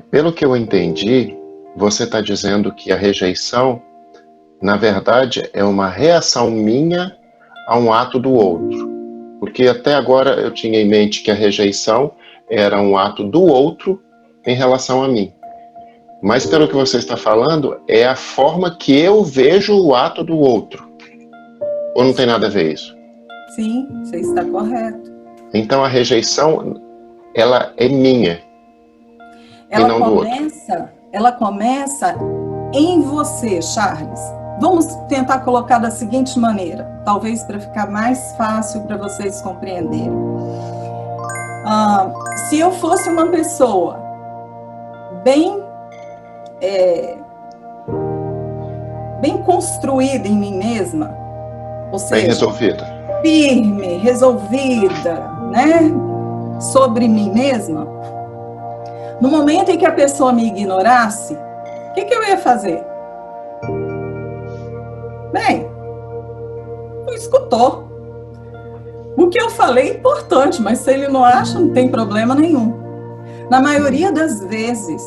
Pelo que eu entendi, você está dizendo que a rejeição, na verdade, é uma reação minha a um ato do outro. Porque até agora eu tinha em mente que a rejeição era um ato do outro em relação a mim. Mas pelo que você está falando, é a forma que eu vejo o ato do outro. Ou não tem nada a ver isso? Sim, você está correto. Então a rejeição, ela é minha e não do outro. Ela começa em você, Charles. Vamos tentar colocar da seguinte maneira, talvez para ficar mais fácil para vocês compreenderem. Se eu fosse uma pessoa bem construída em mim mesma, ou seja, Bem resolvida. Firme, resolvida, né? Sobre mim mesma. No momento em que a pessoa me ignorasse, o que eu ia fazer? Bem, não escutou. O que eu falei é importante, mas se ele não acha, não tem problema nenhum. Na maioria das vezes,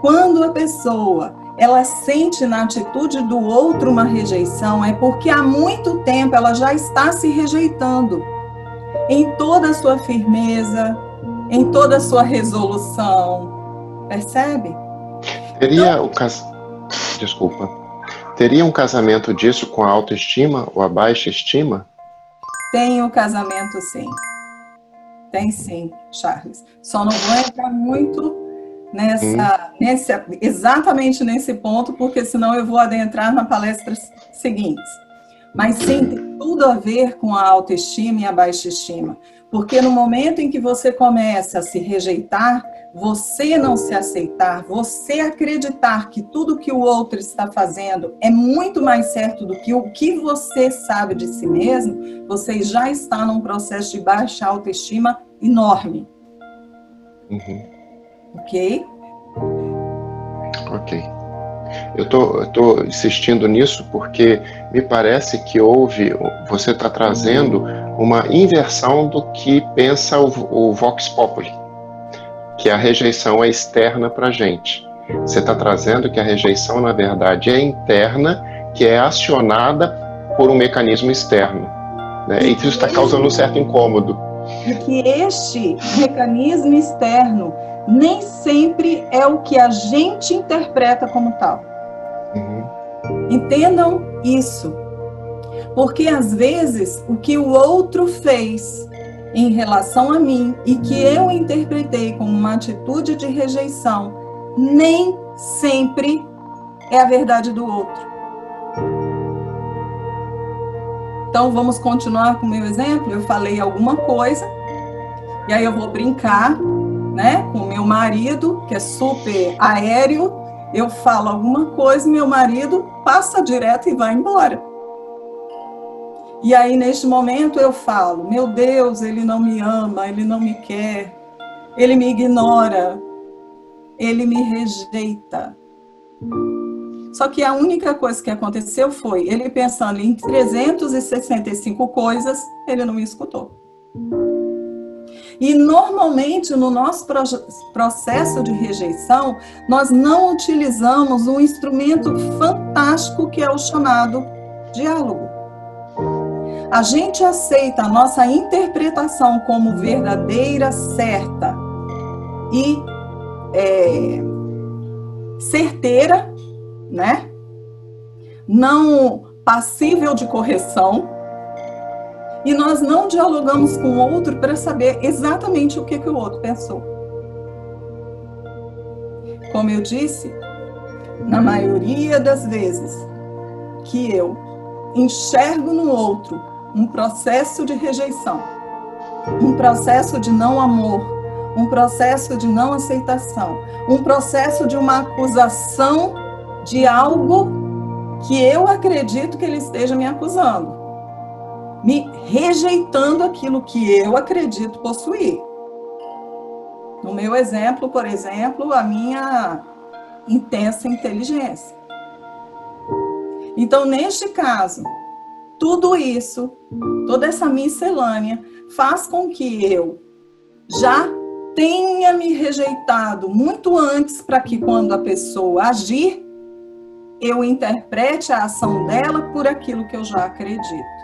quando a pessoa ela sente na atitude do outro uma rejeição, é porque há muito tempo ela já está se rejeitando. Em toda a sua firmeza, em toda a sua resolução. Percebe? Teria Desculpa. Teria um casamento disso com a autoestima ou a baixa estima? Tem o casamento, sim. Tem sim, Charles. Só não vou entrar muito exatamente nesse ponto, porque senão eu vou adentrar na palestra seguinte. Mas sim, tem tudo a ver com a autoestima e a baixa estima. Porque no momento em que você começa a se rejeitar, você não se aceitar, você acreditar que tudo que o outro está fazendo é muito mais certo do que o que você sabe de si mesmo, você já está num processo de baixa autoestima enorme. Ok? Ok. Eu tô insistindo nisso porque me parece que você está trazendo uma inversão do que pensa o Vox Populi, que a rejeição é externa para a gente. Você está trazendo que a rejeição, na verdade, é interna, que é acionada por um mecanismo externo. Né? E isso está causando um certo incômodo. E que este mecanismo externo nem sempre é o que a gente interpreta como tal. Entendam isso. Porque, às vezes, o que o outro fez em relação a mim e que eu interpretei como uma atitude de rejeição, nem sempre é a verdade do outro. Então, vamos continuar com o meu exemplo? Eu falei alguma coisa, e aí eu vou brincar, né, com o meu marido, que é super aéreo, eu falo alguma coisa, meu marido passa direto e vai embora. E aí, neste momento, eu falo, meu Deus, ele não me ama, ele não me quer, ele me ignora, ele me rejeita. Só que a única coisa que aconteceu foi, ele pensando em 365 coisas, ele não me escutou. E, normalmente, no nosso processo de rejeição, nós não utilizamos um instrumento fantástico que é o chamado diálogo. A gente aceita a nossa interpretação como verdadeira, certa e certeira, né? Não passível de correção. E nós não dialogamos com o outro para saber exatamente o que o outro pensou. Como eu disse, na maioria das vezes que eu enxergo no outro um processo de rejeição, um processo de não amor, um processo de não aceitação, um processo de uma acusação de algo que eu acredito que ele esteja me acusando, me rejeitando aquilo que eu acredito possuir. No meu exemplo, por exemplo, a minha intensa inteligência. Então, neste caso, tudo isso, toda essa miscelânea, faz com que eu já tenha me rejeitado muito antes, para que quando a pessoa agir, eu interprete a ação dela por aquilo que eu já acredito.